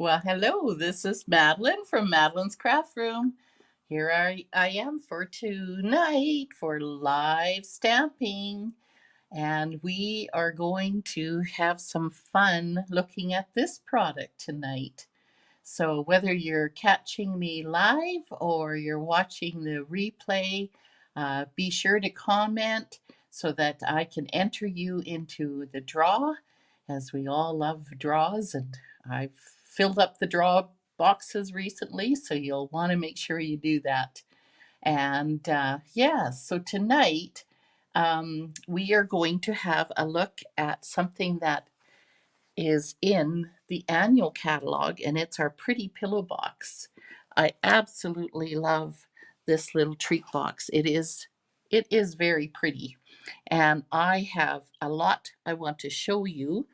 Well, hello, this is Madeline from Madeline's Craft Room. Here I am for tonight for live stamping, and we are going to have some fun looking at this product tonight. So, whether you're catching me live or you're watching the replay, be sure to comment so that I can enter you into the draw, as we all love draws, and I've filled up the draw boxes recently, so you'll want to make sure you do that. And yeah, so tonight we are going to have a look at something that is in the annual catalog, and it's our pretty pillow box. I absolutely love this little treat box. It is very pretty, and I have a lot I want to show you.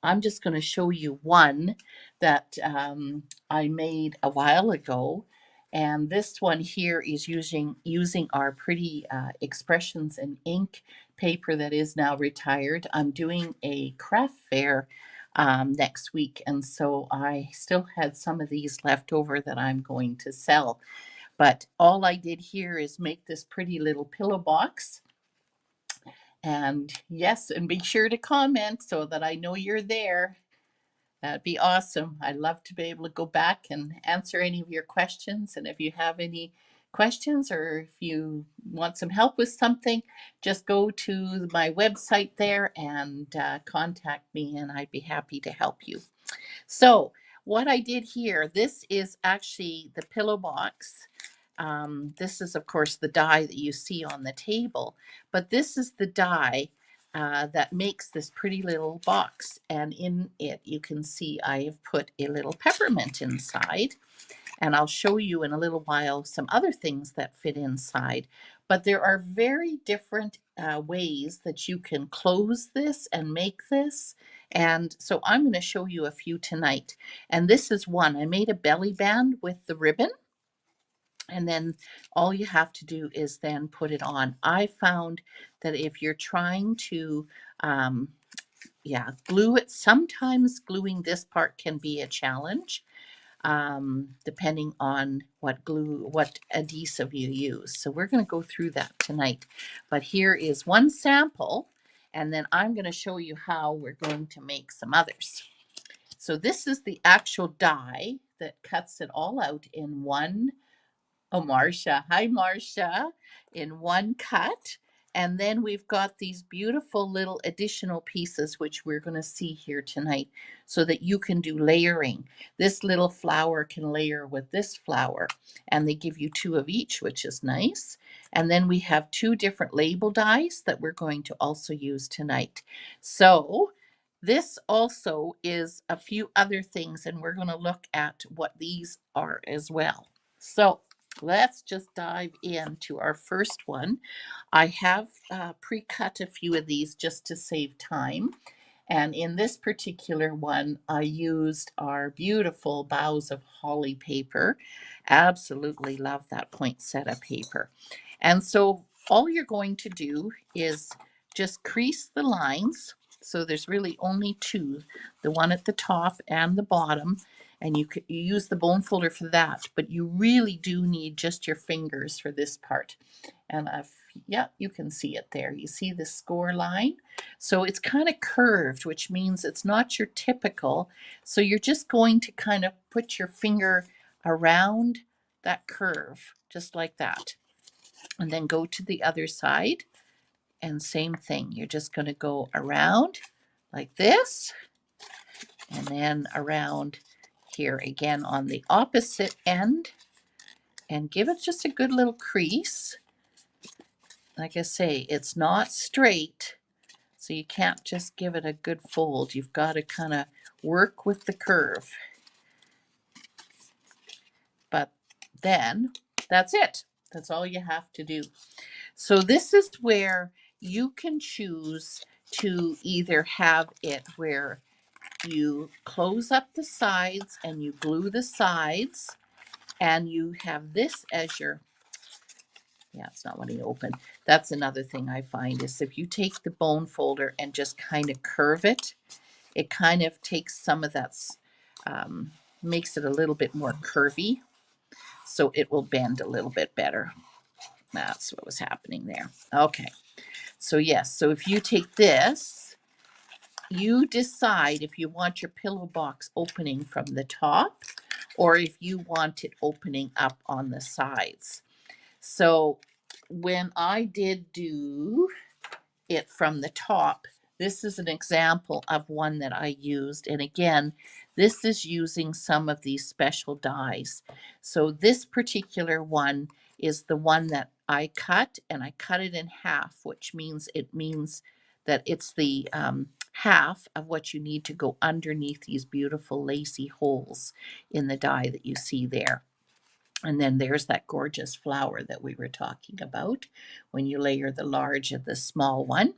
I'm just going to show you one that I made a while ago, and this one here is using our pretty expressions and ink paper that is now retired. I'm doing a craft fair next week, and so I still had some of these left over that I'm going to sell. But all I did here is make this pretty little pillow box. And yes, and be sure to comment so that I know you're there. That'd be awesome. I'd love to be able to go back and answer any of your questions. And if you have any questions or if you want some help with something, just go to my website there and contact me, and I'd be happy to help you. So, what I did here, this is actually the pillow box. This is, of course, the die that you see on the table, but this is the die that makes this pretty little box. And in it, you can see I have put a little peppermint inside. And I'll show you in a little while some other things that fit inside. But there are very different ways that you can close this and make this. And so I'm going to show you a few tonight. And this is one. I made a belly band with the ribbon. And then all you have to do is then put it on. I found that if you're trying to, glue it, sometimes gluing this part can be a challenge, depending on what adhesive you use. So we're going to go through that tonight. But here is one sample, and then I'm going to show you how we're going to make some others. So this is the actual die that cuts it all out in one. Oh, Marcia. Hi, Marcia. In one cut. And then we've got these beautiful little additional pieces, which we're going to see here tonight, so that you can do layering. This little flower can layer with this flower, and they give you two of each, which is nice. And then we have two different label dies that we're going to also use tonight. So this also is a few other things, and we're going to look at what these are as well. So let's just dive into our first one. I have pre-cut a few of these just to save time. And in this particular one, I used our beautiful Boughs of Holly paper. Absolutely love that poinsettia paper. And so all you're going to do is just crease the lines. So there's really only two, the one at the top and the bottom, and you use the bone folder for that, but you really do need just your fingers for this part. And yeah, you can see it there. You see the score line? So it's kind of curved, which means it's not your typical. So you're just going to kind of put your finger around that curve, just like that. And then go to the other side, and same thing. You're just going to go around like this, and then around here again on the opposite end, and give it just a good little crease. Like I say, it's not straight, so you can't just give it a good fold. You've got to kind of work with the curve. But then that's it. That's all you have to do. So this is where you can choose to either have it where you close up the sides and you glue the sides, and you have this as your, yeah, it's not wanting to open. That's another thing I find is if you take the bone folder and just kind of curve it, it kind of takes some of that makes it a little bit more curvy, so it will bend a little bit better. That's what was happening there. Okay, so yes, so if you take this, you decide if you want your pillow box opening from the top or if you want it opening up on the sides. So when I did do it from the top, this is an example of one that I used. And again, this is using some of these special dies. So this particular one is the one that I cut, and I cut it in half, which means that it's the half of what you need to go underneath these beautiful lacy holes in the die that you see there. And then there's that gorgeous flower that we were talking about when you layer the large and the small one.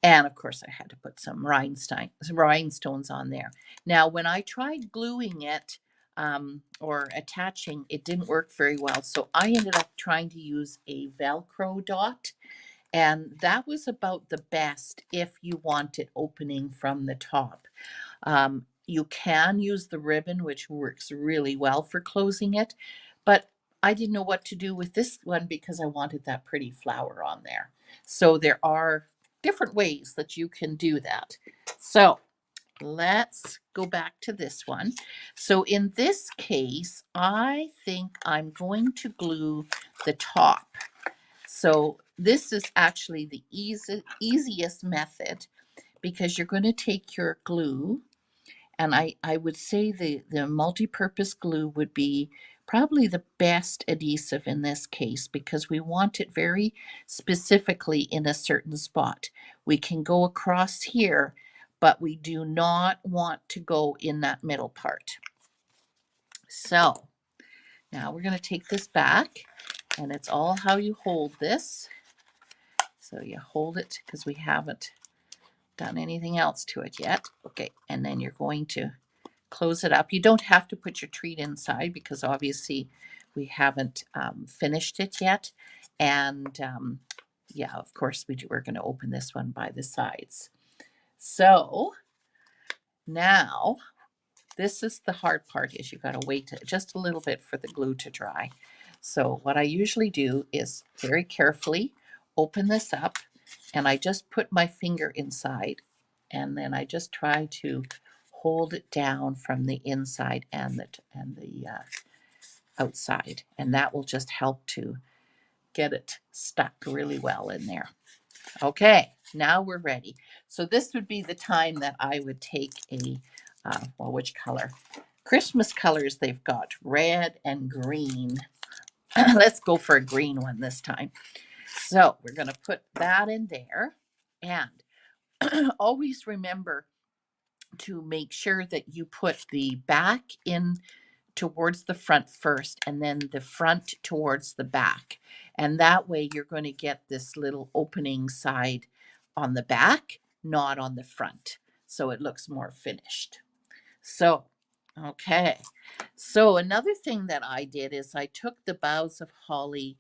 And of course, I had to put some rhinestones on there. Now, when I tried gluing it or attaching, it didn't work very well. So I ended up trying to use a Velcro dot. And that was about the best if you want it opening from the top. You can use the ribbon, which works really well for closing it. But I didn't know what to do with this one because I wanted that pretty flower on there. So there are different ways that you can do that. So let's go back to this one. So in this case, I think I'm going to glue the top. So this is actually the easiest method because you're going to take your glue, and I would say the multi-purpose glue would be probably the best adhesive in this case because we want it very specifically in a certain spot. We can go across here, but we do not want to go in that middle part. So now we're going to take this back, and it's all how you hold this. So you hold it because we haven't done anything else to it yet. Okay, and then you're going to close it up. You don't have to put your treat inside because obviously we haven't finished it yet. And yeah, of course we're going to open this one by the sides. So now this is the hard part, is you got to wait just a little bit for the glue to dry. So what I usually do is very carefully open this up, and I just put my finger inside, and then I just try to hold it down from the inside and the outside, and that will just help to get it stuck really well in there. Okay, now we're ready. So this would be the time that I would take a well, which color? Christmas colors they've got, red and green. Let's go for a green one this time. So we're going to put that in there, and always remember to make sure that you put the back in towards the front first and then the front towards the back. And that way you're going to get this little opening side on the back, not on the front. So it looks more finished. So, okay. So another thing that I did is I took the boughs of holly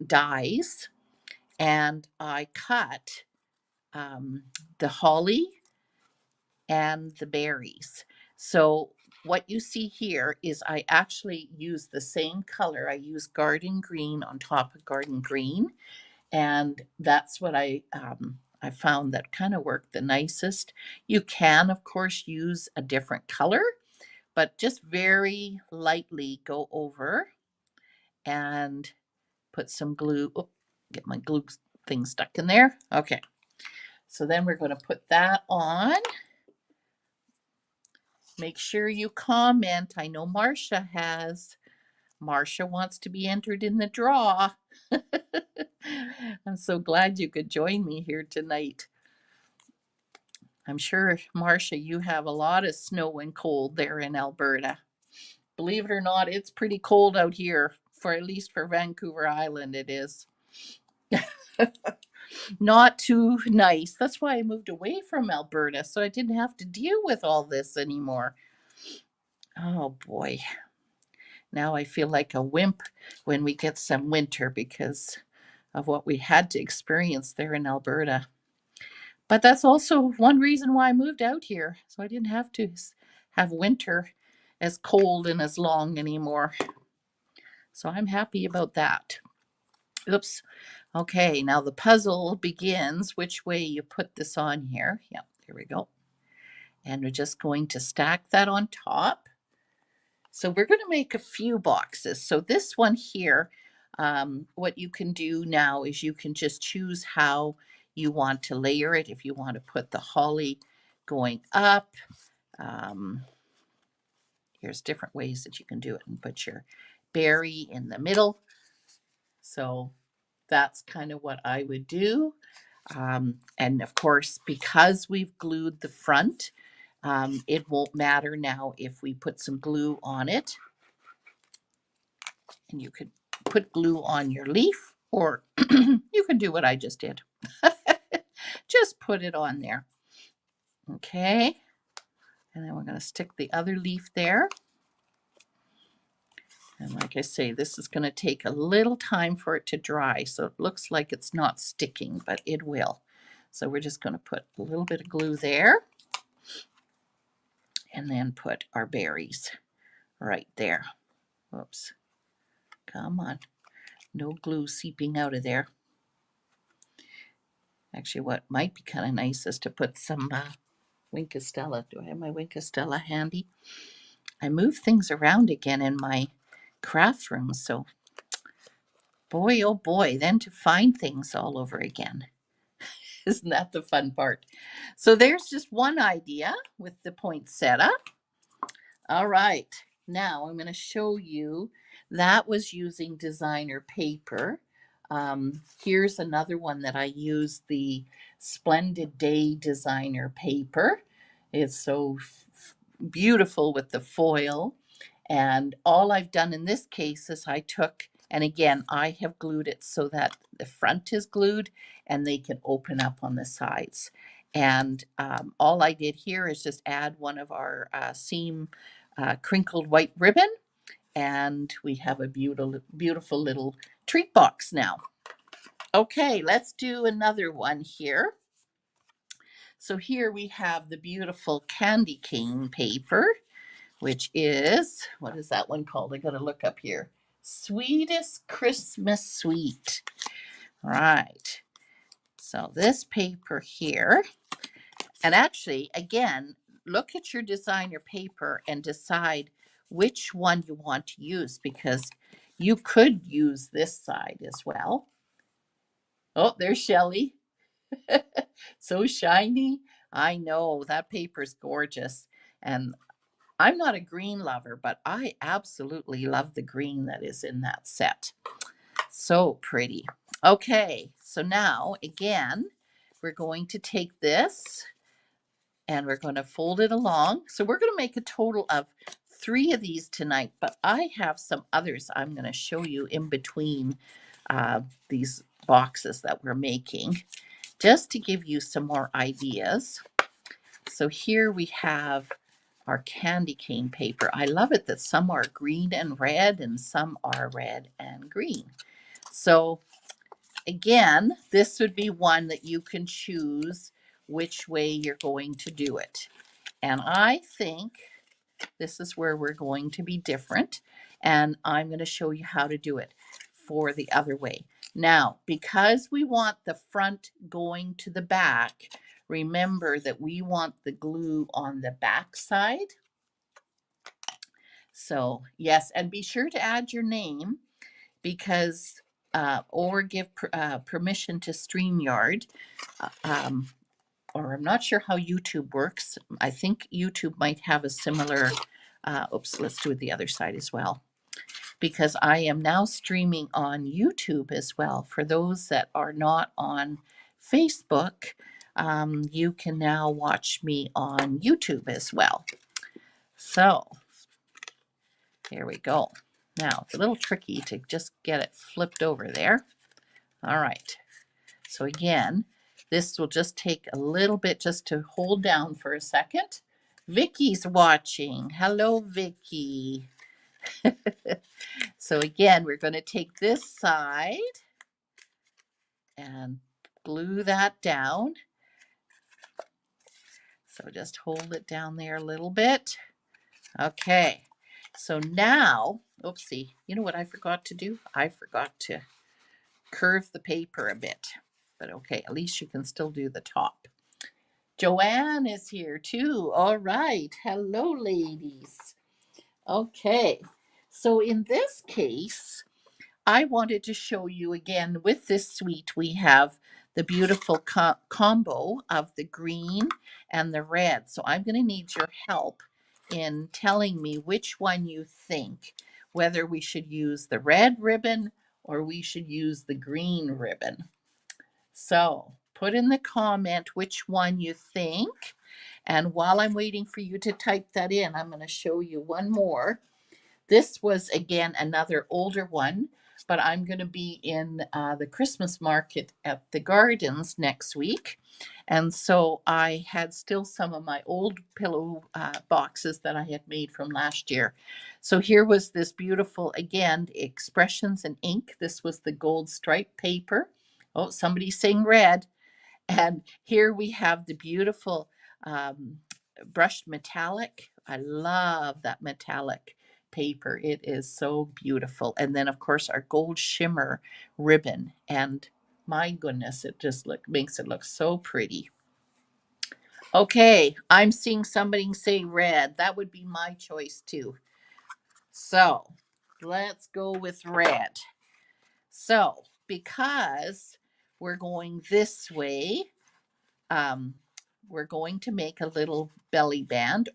dies, and I cut the holly and the berries. So what you see here is I actually use the same color. I use garden green on top of garden green, and that's what I found that kind of worked the nicest. You can, of course, use a different color, but just very lightly go over and put some glue. Oh, get my glue thing stuck in there. Okay. So then we're going to put that on. Make sure you comment. I know Marcia has. Marcia wants to be entered in the draw. I'm so glad you could join me here tonight. I'm sure, Marcia, you have a lot of snow and cold there in Alberta. Believe it or not, it's pretty cold out here, for at least for Vancouver Island it is. Not too nice. That's why I moved away from Alberta, so I didn't have to deal with all this anymore. Oh boy. Now I feel like a wimp when we get some winter because of what we had to experience there in Alberta. But that's also one reason why I moved out here, so I didn't have to have winter as cold and as long anymore. So I'm happy about that. Oops. Okay, now the puzzle begins which way you put this on here. Yep, there we go. And we're just going to stack that on top. So we're going to make a few boxes. So this one here, what you can do now is you can just choose how you want to layer it. If you want to put the holly going up, um, here's different ways that you can do it, and put your berry in the middle. So that's kind of what I would do. And of course, because we've glued the front, it won't matter now if we put some glue on it. And you could put glue on your leaf, or you can do what I just did. Just put it on there. Okay. And then we're going to stick the other leaf there. And like I say, this is going to take a little time for it to dry. So it looks like it's not sticking, but it will. So we're just going to put a little bit of glue there. And then put our berries right there. Whoops. Come on. No glue seeping out of there. Actually, what might be kind of nice is to put some Wink of Stella. Do I have my Wink of Stella handy? I move things around again in my craft room, so boy, oh boy, then to find things all over again. Isn't that the fun part? So there's just one idea with the poinsettia. All right, now I'm going to show you that was using designer paper. Here's another one that I use, the Splendid Day designer paper. It's so beautiful with the foil. And all I've done in this case is I took, and again, I have glued it so that the front is glued and they can open up on the sides. And all I did here is just add one of our seam crinkled white ribbon, and we have a beautiful, beautiful little treat box now. Okay, let's do another one here. So here we have the beautiful candy cane paper, which is, what is that one called? I got to look up here. Sweetest Christmas Sweet. Right. So this paper here, and actually, again, look at your designer paper and decide which one you want to use, because you could use this side as well. Oh, there's Shelley. So shiny. I know that paper's gorgeous. And I'm not a green lover, but I absolutely love the green that is in that set. So pretty. Okay, so now again, we're going to take this and we're going to fold it along. So we're going to make a total of 3 of these tonight, but I have some others I'm going to show you in between these boxes that we're making, just to give you some more ideas. So here we have our candy cane paper. I love it that some are green and red and some are red and green. So again, this would be one that you can choose which way you're going to do it. And I think this is where we're going to be different. And I'm going to show you how to do it for the other way. Now, because we want the front going to the back, remember that we want the glue on the back side. So yes, and be sure to add your name, because or give permission to StreamYard. Or I'm not sure how YouTube works. I think YouTube might have a similar, oops, let's do it the other side as well. Because I am now streaming on YouTube as well. For those that are not on Facebook, you can now watch me on YouTube as well. So here we go. Now it's a little tricky to just get it flipped over there. All right. So again, this will just take a little bit just to hold down for a second. Vicky's watching. Hello, Vicky. So again, we're going to take this side and glue that down. So just hold it down there a little bit. Okay, so now, oopsie, you know what I forgot to do? I forgot to curve the paper a bit, but okay, at least you can still do the top. Joanne is here too. All right. Hello, ladies. Okay. So in this case, I wanted to show you again with this suite, we have the beautiful combo of the green and the red. So I'm going to need your help in telling me which one you think, whether we should use the red ribbon or we should use the green ribbon. So put in the comment which one you think. And while I'm waiting for you to type that in, I'm going to show you one more. This was, again, another older one, but I'm going to be in the Christmas market at the Gardens next week. And so I had still some of my old pillow boxes that I had made from last year. So here was this beautiful, again, Expressions in Ink. This was the gold stripe paper. Oh, somebody's saying red. And here we have the beautiful brushed metallic. I love that metallic paper. It is so beautiful. And then, of course, our gold shimmer ribbon. And my goodness, it just makes it look so pretty. Okay, I'm seeing somebody say red. That would be my choice too. So let's go with red. So because we're going this way, we're going to make a little belly band.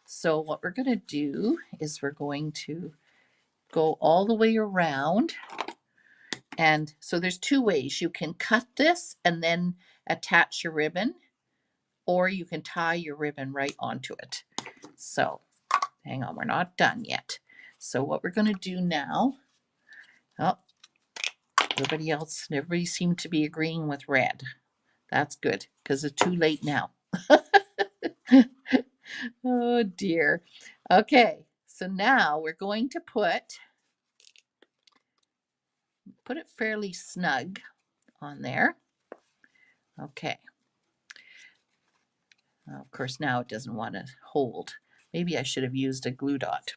So what we're going to do is we're going to go all the way around. And so there's two ways. You can cut this and then attach your ribbon, or you can tie your ribbon right onto it. So hang on, we're not done yet. So what we're going to do now, oh, everybody seemed to be agreeing with red. That's good because it's too late now. Oh dear. Okay, so now we're going to put it fairly snug on there. Okay. Of course, now it doesn't want to hold. Maybe I should have used a glue dot,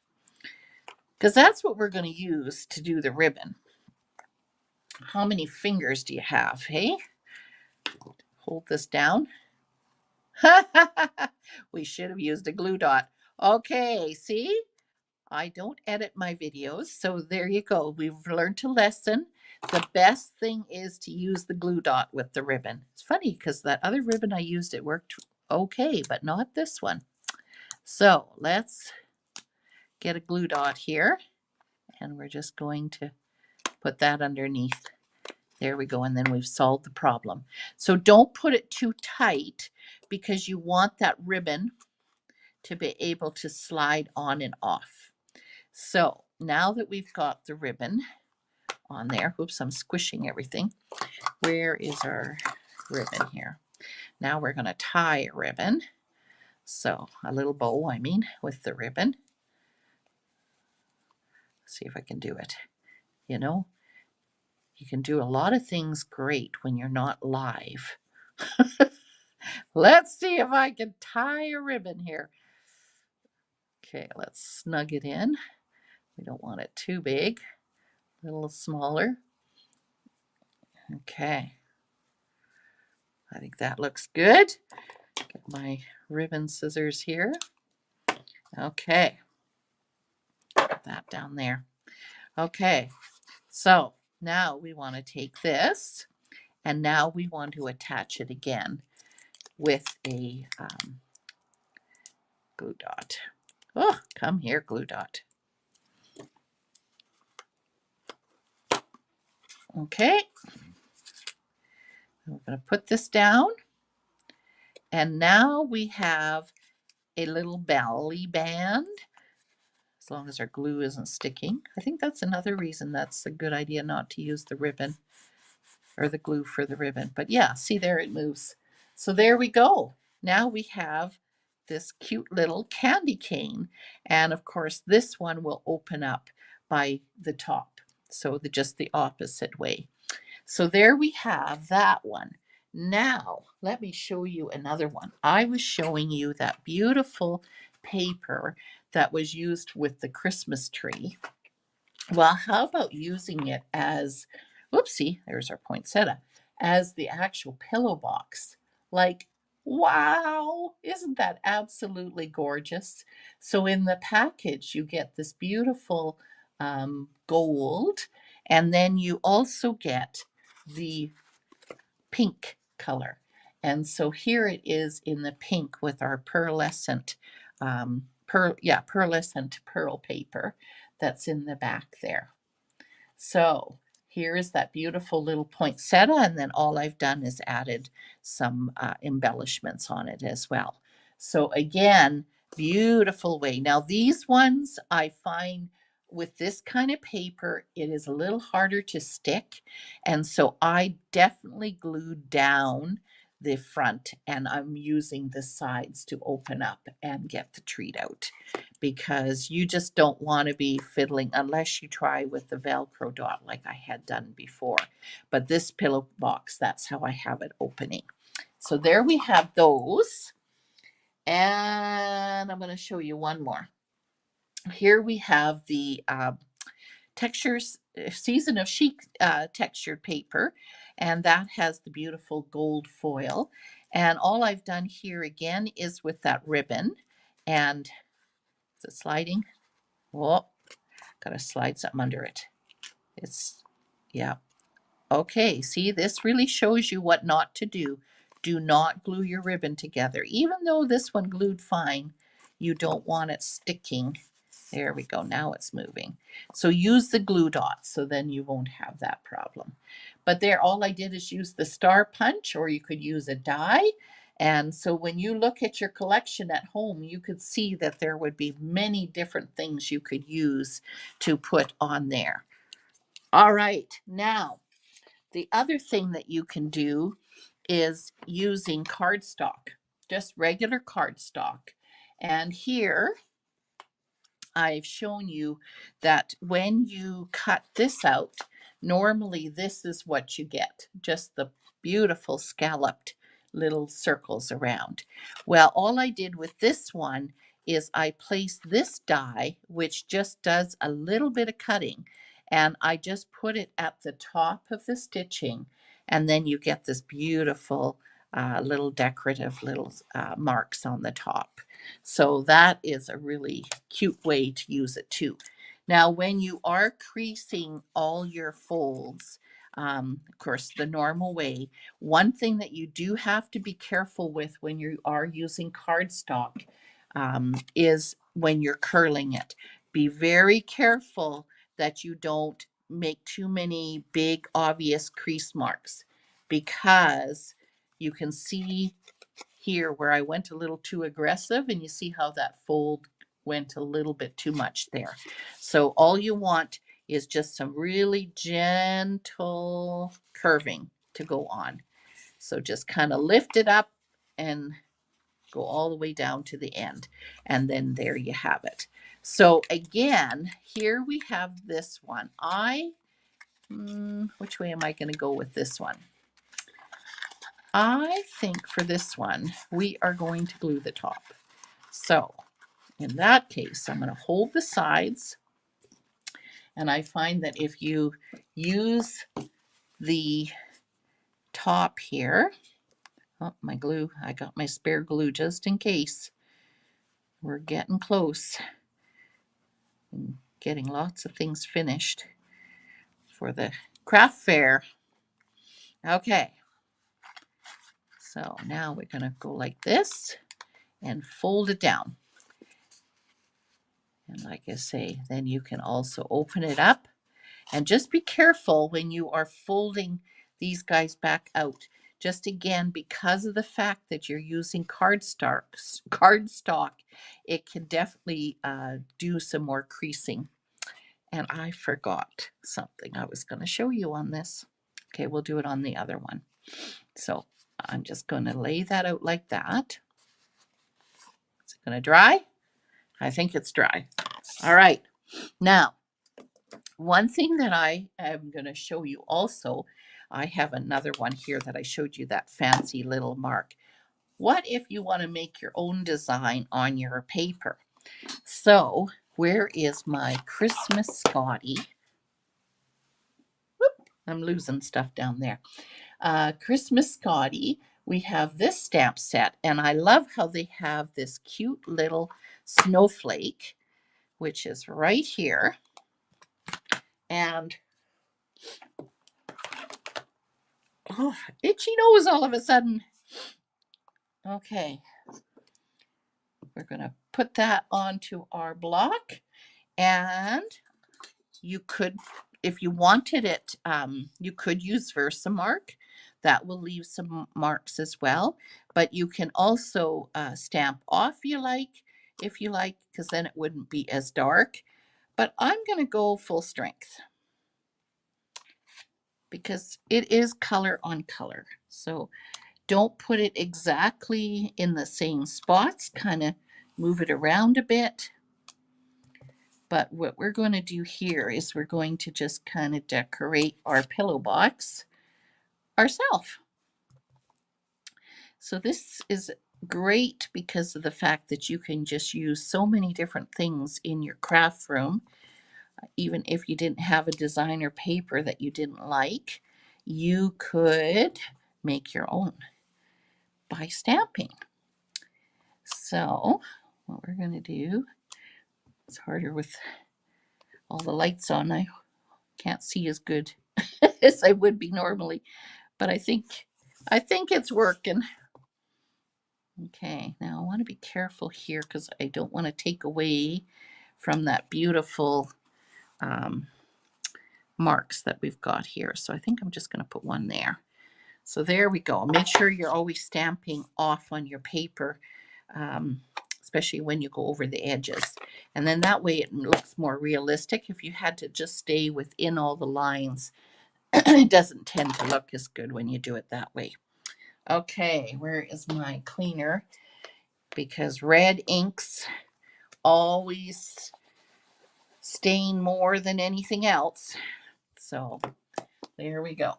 because that's what we're going to use to do the ribbon. How many fingers do you have, hey? Hold this down. We should have used a glue dot. Okay, see? I don't edit my videos, so there you go. We've learned a lesson. The best thing is to use the glue dot with the ribbon. It's funny because that other ribbon I used, it worked okay, but not this one. So let's get a glue dot here, and we're just going to put that underneath. There we go, and then we've solved the problem. So don't put it too tight because you want that ribbon to be able to slide on and off. So now that we've got the ribbon on there, oops, I'm squishing everything. Where is our ribbon here? Now we're going to tie a ribbon. So a little bow, I mean, with the ribbon. Let's see if I can do it. You know, you can do a lot of things great when you're not live. Let's see if I can tie a ribbon here. Okay, let's snug it in. We don't want it too big, a little smaller. Okay, I think that looks good. Get my ribbon scissors here. Okay, put that down there. Okay, so now we want to take this, and now we want to attach it again with a glue dot. Oh, come here, glue dot. Okay, we're going to put this down, and now we have a little belly band, as long as our glue isn't sticking. I think that's another reason that's a good idea not to use the ribbon or the glue for the ribbon. But yeah, see there, it moves. So there we go. Now we have this cute little candy cane. And of course, this one will open up by the top. So just the opposite way. So there we have that one. Now, let me show you another one. I was showing you that beautiful paper that was used with the Christmas tree. Well, how about using it as, whoopsie, there's our poinsettia, as the actual pillow box? Like, wow, isn't that absolutely gorgeous? So in the package, you get this beautiful gold, and then you also get the pink color. And so here it is in the pink with our pearlescent, pearlescent pearl paper that's in the back there. So here is that beautiful little poinsettia, and then all I've done is added some embellishments on it as well. So again, beautiful way. Now these ones I find with this kind of paper, it is a little harder to stick. And so I definitely glued down the front and I'm using the sides to open up and get the treat out, because you just don't want to be fiddling unless you try with the Velcro dot like I had done before. But this pillow box, that's how I have it opening. So there we have those. And I'm going to show you one more. Here we have the textures season of chic textured paper, and that has the beautiful gold foil. And all I've done here again is with that ribbon, and is it sliding? Oh, got to slide something under it. It's, yeah. Okay, see, this really shows you what not to do. Do not glue your ribbon together. Even though this one glued fine, you don't want it sticking. There we go, now it's moving. So use the glue dots, so then you won't have that problem. But there, all I did is use the star punch, or you could use a die. And so when you look at your collection at home, you could see that there would be many different things you could use to put on there. All right, now the other thing that you can do is using cardstock, just regular cardstock. And here I've shown you that when you cut this out, normally this is what you get, just the beautiful scalloped little circles around. Well, all I did with this one is I placed this die, which just does a little bit of cutting, and I just put it at the top of the stitching, and then you get this beautiful little decorative little marks on the top. So that is a really cute way to use it too. Now, when you are creasing all your folds, of course, the normal way, one thing that you do have to be careful with when you are using cardstock is when you're curling it. Be very careful that you don't make too many big, obvious crease marks, because you can see here where I went a little too aggressive, and you see how that fold went a little bit too much there. So all you want is just some really gentle curving to go on. So just kind of lift it up and go all the way down to the end. And then there you have it. So again, here we have this one. Which way am I going to go with this one? I think for this one, we are going to glue the top. So in that case, I'm going to hold the sides. And I find that if you use the top here, oh, my glue, I got my spare glue just in case. We're getting close and getting lots of things finished for the craft fair. Okay. So now we're going to go like this and fold it down. And like I say, then you can also open it up, and just be careful when you are folding these guys back out. Just again, because of the fact that you're using cardstock, it can definitely do some more creasing. And I forgot something I was going to show you on this. Okay, we'll do it on the other one. So I'm just going to lay that out like that. Is it going to dry? I think it's dry. All right. Now, one thing that I am going to show you also, I have another one here that I showed you, that fancy little mark. What if you want to make your own design on your paper? So where is my Christmas Scotty? Whoop, I'm losing stuff down there. Christmas Scotty. We have this stamp set, and I love how they have this cute little snowflake, which is right here. And oh, itchy nose all of a sudden. Okay, we're going to put that onto our block, and you could, if you wanted it, you could use Versamark. That will leave some marks as well, but you can also stamp off if you like, because then it wouldn't be as dark. But I'm going to go full strength because it is color on color. So don't put it exactly in the same spots, kind of move it around a bit. But what we're going to do here is we're going to just kind of decorate our pillow box ourselves. So this is great because of the fact that you can just use so many different things in your craft room. Even if you didn't have a designer paper that you didn't like, you could make your own by stamping. So what we're going to do, it's harder with all the lights on. I can't see as good as I would be normally, but I think it's working. Okay, now I want to be careful here because I don't want to take away from that beautiful marks that we've got here. So I think I'm just going to put one there. So there we go. Make sure you're always stamping off on your paper, especially when you go over the edges. And then that way it looks more realistic. If you had to just stay within all the lines, it doesn't tend to look as good when you do it that way. Okay, where is my cleaner? Because red inks always stain more than anything else. So there we go.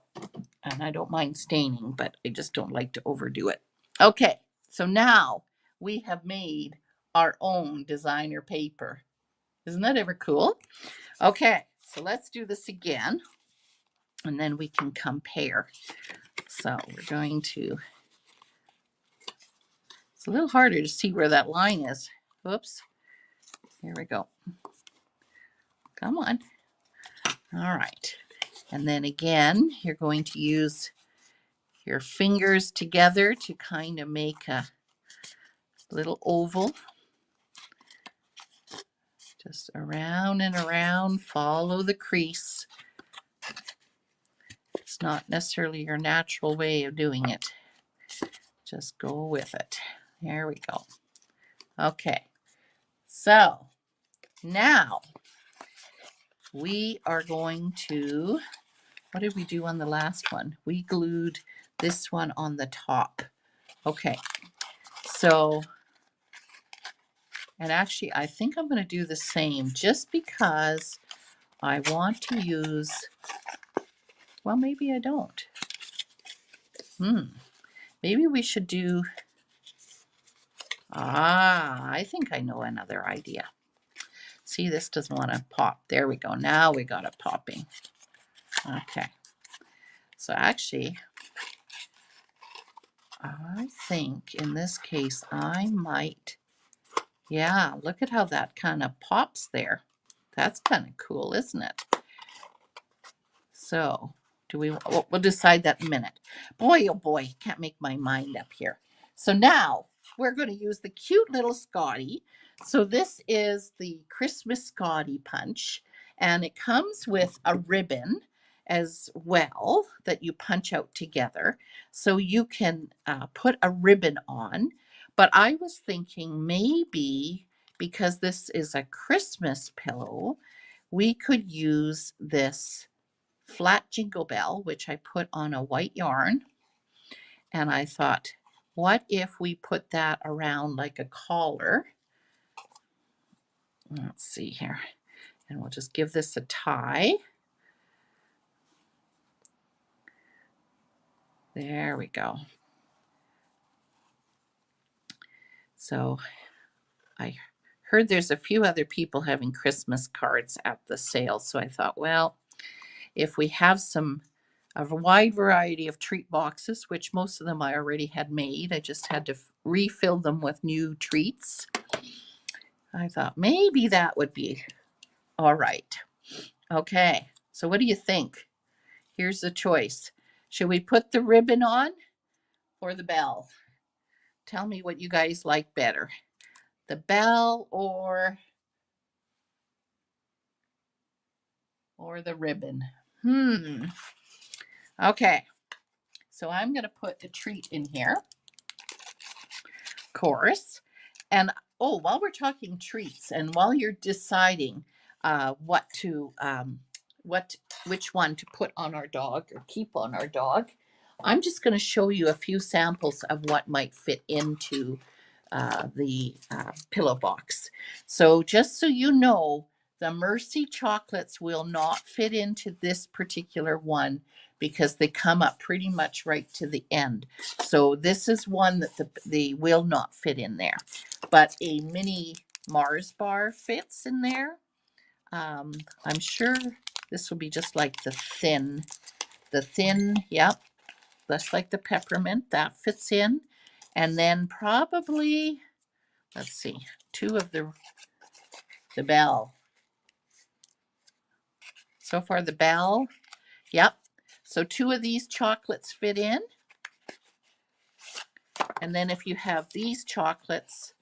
And I don't mind staining, but I just don't like to overdo it. Okay, so now we have made our own designer paper. Isn't that ever cool? Okay, so let's do this again, and then we can compare. So we're going to, it's a little harder to see where that line is. Whoops. Here we go. Come on. All right. And then again, you're going to use your fingers together to kind of make a little oval. Just around and around, follow the crease. It's not necessarily your natural way of doing it. Just go with it. There we go. Okay, so now we are going to, what did we do on the last one? We glued this one on the top. Okay, so, and actually I think I'm going to do the same just because I want to use, well, maybe I don't. Maybe we should do, I think I know another idea. See, this doesn't want to pop. There we go. Now we got it popping. Okay. So actually, I think in this case, I might, yeah, look at how that kind of pops there. That's kind of cool, isn't it? So do we, we'll decide that in a minute. Boy, oh boy, can't make my mind up here. So now we're going to use the cute little Scotty. So this is the Christmas Scotty punch, and it comes with a ribbon as well that you punch out together. So you can put a ribbon on. But I was thinking maybe because this is a Christmas pillow, we could use this flat jingle bell, which I put on a white yarn. And I thought, what if we put that around like a collar? Let's see here. And we'll just give this a tie. There we go. So I heard there's a few other people having Christmas cards at the sale. So I thought, well, if we have a wide variety of treat boxes, which most of them I already had made, I just had to refill them with new treats. I thought maybe that would be all right. Okay, so what do you think? Here's the choice. Should we put the ribbon on or the bell? Tell me what you guys like better. The bell or the ribbon? Okay, so I'm going to put a treat in here, of course. And oh, while we're talking treats and while you're deciding what to which one to put on our dog or keep on our dog, I'm just going to show you a few samples of what might fit into the pillow box. So just so you know, the Mercy chocolates will not fit into this particular one because they come up pretty much right to the end. So this is one that they will not fit in there. But a mini Mars bar fits in there. I'm sure this will be just like the thin, yep, just like the peppermint, that fits in. And then probably, let's see, two of the bell. So far the bell, yep. So two of these chocolates fit in. And then if you have these chocolates,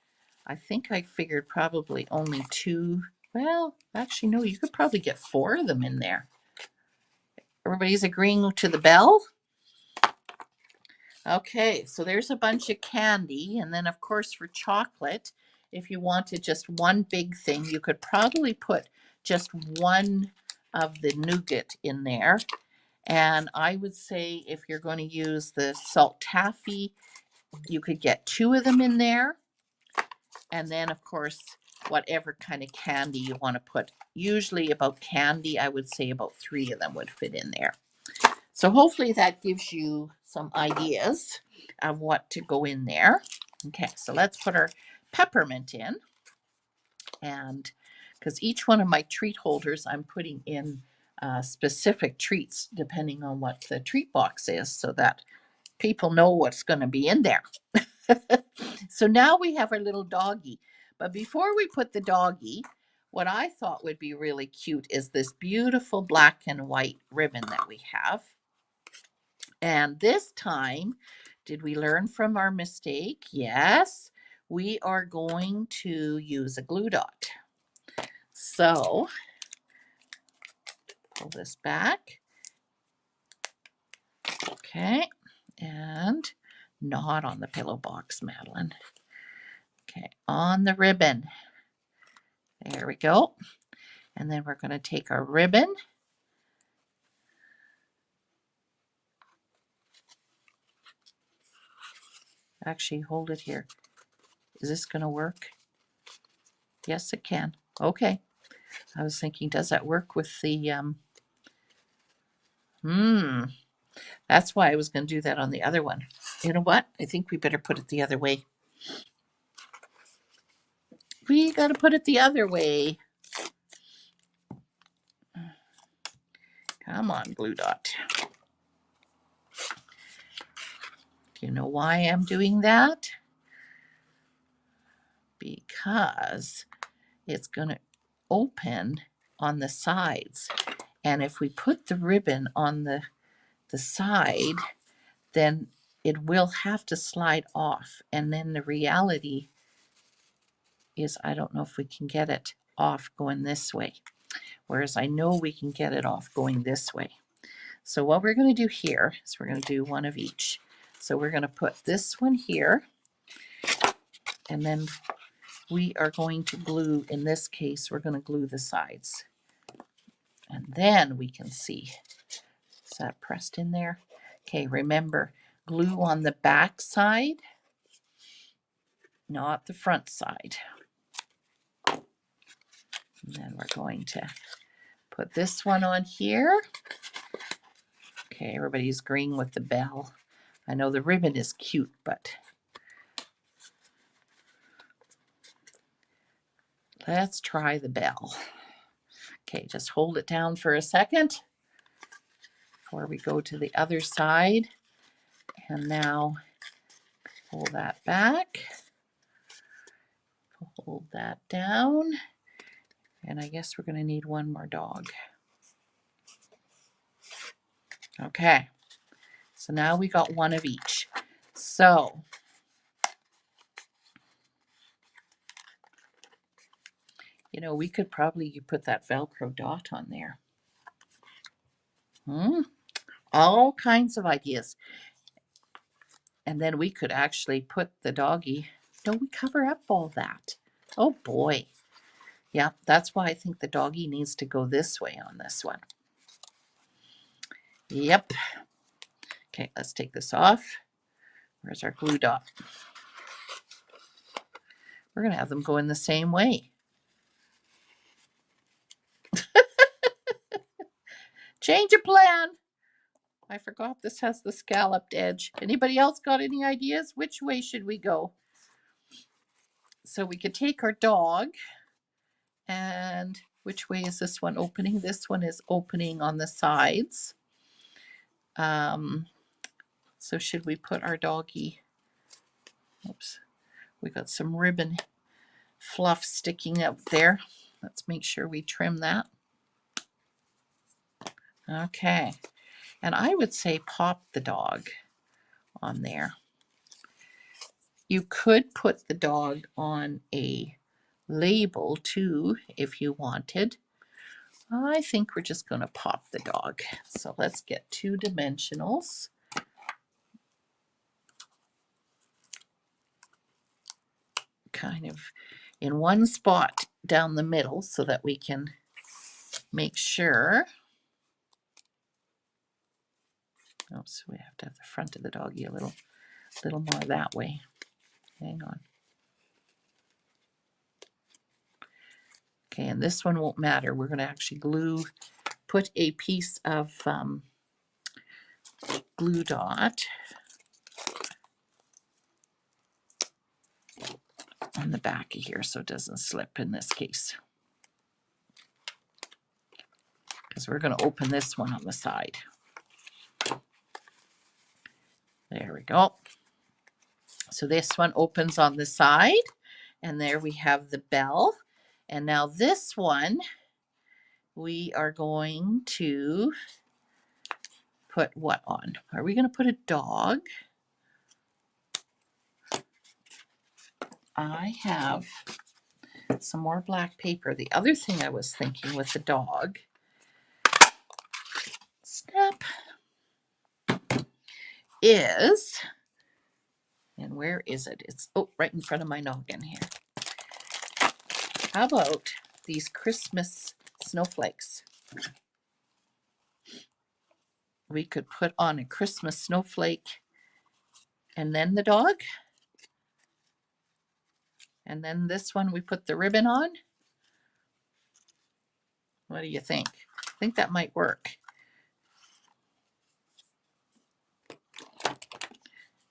I think I figured probably only two. Well, actually, no, you could probably get four of them in there. Everybody's agreeing to the bell? Okay, so there's a bunch of candy. And then, of course, for chocolate, if you wanted just one big thing, you could probably put just one of the nougat in there. And I would say if you're going to use the salt taffy, you could get two of them in there. And then, of course, whatever kind of candy you want to put. Usually about candy, I would say about three of them would fit in there. So hopefully that gives you some ideas of what to go in there. Okay, so let's put our peppermint in. And because each one of my treat holders, I'm putting in specific treats depending on what the treat box is so that people know what's going to be in there. So now we have our little doggy. But before we put the doggy, what I thought would be really cute is this beautiful black and white ribbon that we have. And this time, did we learn from our mistake? Yes, we are going to use a glue dot. So, pull this back. Okay, and not on the pillow box, Madeline. Okay, on the ribbon. There we go. And then we're going to take our ribbon. Actually, hold it here. Is this going to work? Yes, it can. Okay. I was thinking, does that work with the, that's why I was going to do that on the other one. You know what? I think we better put it the other way. We got to put it the other way. Come on, glue dot. Do you know why I'm doing that? Because it's going to open on the sides. And if we put the ribbon on the side, then it will have to slide off. And then the reality is I don't know if we can get it off going this way. Whereas I know we can get it off going this way. So what we're going to do here is we're going to do one of each. So we're going to put this one here. And then we are going to glue, in this case, we're going to glue the sides. And then we can see. Is that pressed in there? Okay, remember, glue on the back side, not the front side. And then we're going to put this one on here. Okay, everybody's agreeing with the bell. I know the ribbon is cute, but Let's try the bell. Okay, just hold it down for a second before we go to the other side. And now pull that back. Hold that down. And I guess we're going to need one more dog. Okay, so now we got one of each. So you know, we could probably put that Velcro dot on there. All kinds of ideas. And then we could actually put the doggy. Don't we cover up all that? Oh boy. Yeah, that's why I think the doggy needs to go this way on this one. Yep. Okay, let's take this off. Where's our glue dot? We're going to have them go in the same way. Change of plan. I forgot this has the scalloped edge. Anybody else got any ideas? Which way should we go? So we could take our dog, and which way is this one opening? This one is opening on the sides. So should we put our doggy? Oops, we got some ribbon fluff sticking out there. Let's make sure we trim that. Okay, and I would say pop the dog on there. You could put the dog on a label too if you wanted. I think we're just going to pop the dog. So let's get 2 dimensionals. Kind of in one spot down the middle so that we can make sure. Oh, so we have to have the front of the doggy a little more that way. Hang on. Okay, and this one won't matter. We're going to actually put a piece of glue dot on the back of here so it doesn't slip in this case. Because we're going to open this one on the side. There we go. So this one opens on the side, and there we have the bell. And now this one, we are going to put what on? Are we going to put a dog? I have some more black paper. The other thing I was thinking with the dog, snap, is, and where is it? It's right in front of my noggin here. How about these Christmas snowflakes? We could put on a Christmas snowflake and then the dog. And then this one we put the ribbon on. What do you think? I think that might work.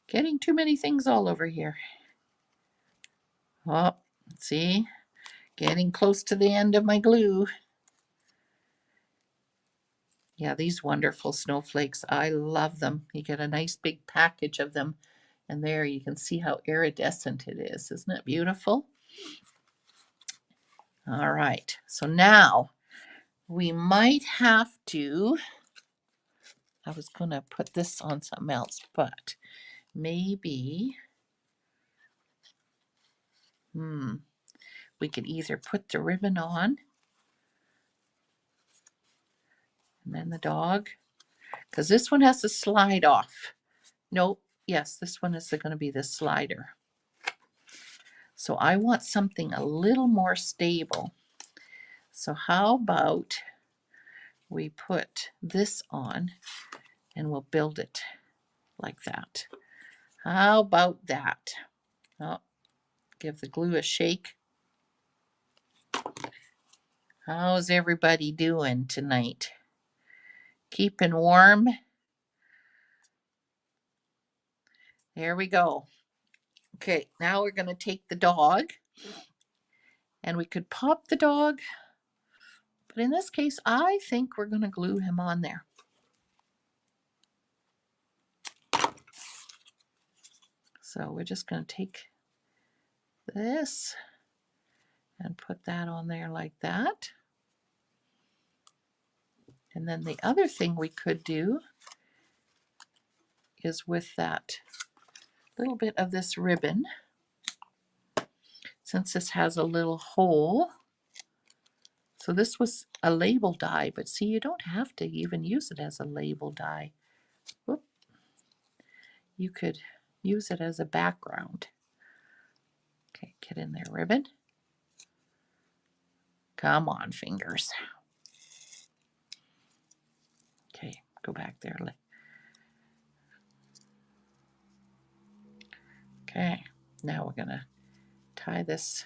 Getting too many things all over here. Oh, see? Getting close to the end of my glue. Yeah, these wonderful snowflakes. I love them. You get a nice big package of them. And there you can see how iridescent it is. Isn't it beautiful? All right. So now we might have to, I was going to put this on something else, but maybe, we could either put the ribbon on and then the dog, because this one has to slide off. Nope. Yes, this one is going to be the slider. So I want something a little more stable. So how about we put this on and we'll build it like that. How about that? Oh, give the glue a shake. How's everybody doing tonight? Keeping warm? There we go. Okay, now we're going to take the dog And we could pop the dog, but in this case, I think we're going to glue him on there. So we're just going to take this and put that on there like that. And then the other thing we could do is with that little bit of this ribbon, since this has a little hole. So this was a label die, but see, you don't have to even use it as a label die. Whoop. You could use it as a background. Okay, get in there, ribbon. Come on, fingers. Okay, go back there. Okay, now we're gonna tie this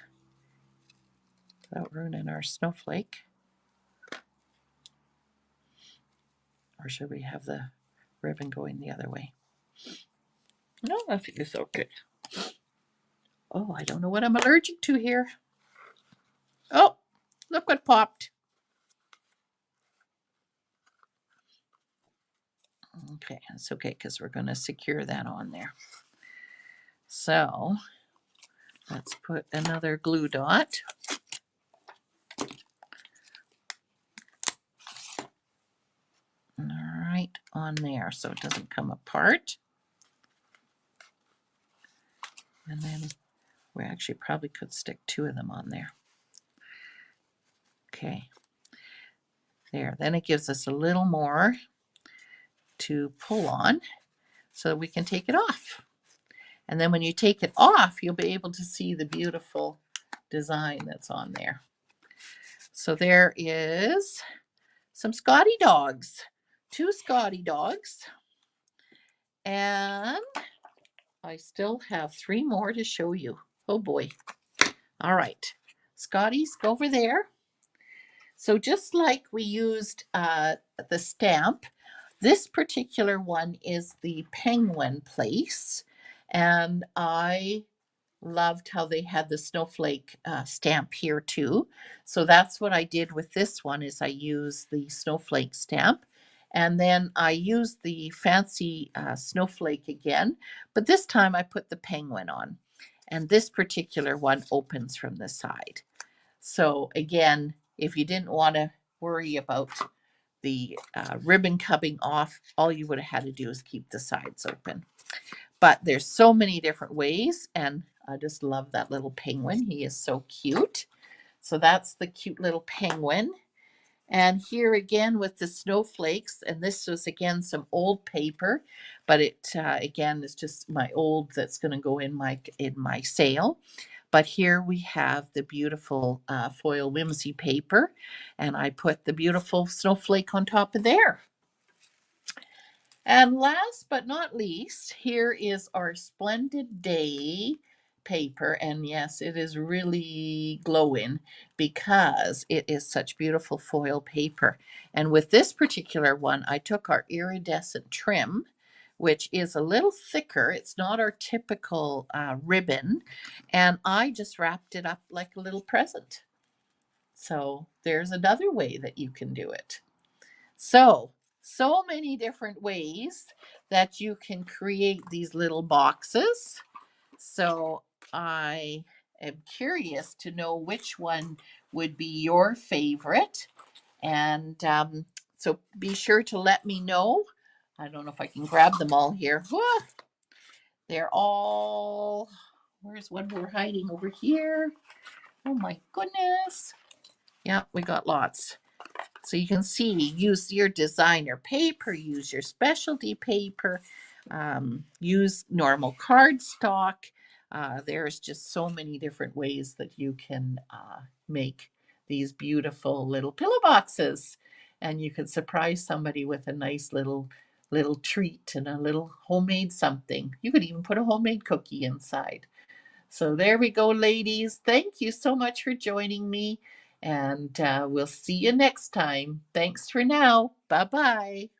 without ruining our snowflake. Or should we have the ribbon going the other way? No, I think it's okay. Oh, I don't know what I'm allergic to here. Oh, look what popped. Okay, that's okay because we're going to secure that on there. So let's put another glue dot. Right on there so it doesn't come apart. And then we actually probably could stick 2 of them on there. Okay, there. Then it gives us a little more to pull on so we can take it off. And then when you take it off, you'll be able to see the beautiful design that's on there. So there is some Scotty dogs, 2 Scotty dogs. And I still have 3 more to show you. Oh boy. All right. Scotty's go over there. So just like we used the stamp, this particular one is the penguin place. And I loved how they had the snowflake stamp here too. So that's what I did with this one is I used the snowflake stamp. And then I used the fancy snowflake again, but this time I put the penguin on. And this particular one opens from the side. So again, if you didn't want to worry about the ribbon coming off, all you would have had to do is keep the sides open. But there's so many different ways, and I just love that little penguin. He is so cute. So that's the cute little penguin. And here again with the snowflakes, and this was again some old paper, but it again is just my old that's going to go in my sale. But here we have the beautiful foil whimsy paper, and I put the beautiful snowflake on top of there. And last but not least, here is our Splendid Day paper. And yes, it is really glowing because it is such beautiful foil paper. And with this particular one, I took our iridescent trim, which is a little thicker. It's not our typical ribbon. And I just wrapped it up like a little present. So there's another way that you can do it. So many different ways that you can create these little boxes. So I am curious to know which one would be your favorite. And so be sure to let me know. I don't know if I can grab them all here. Whoa, they're all, where's one we're hiding over here? Oh my goodness. Yeah, we got lots. So you can see, use your designer paper, use your specialty paper, use normal cardstock. There's just so many different ways that you can make these beautiful little pillow boxes. And you can surprise somebody with a nice little treat and a little homemade something. You could even put a homemade cookie inside. So there we go, ladies. Thank you so much for joining me. And we'll see you next time. Thanks for now. Bye-bye.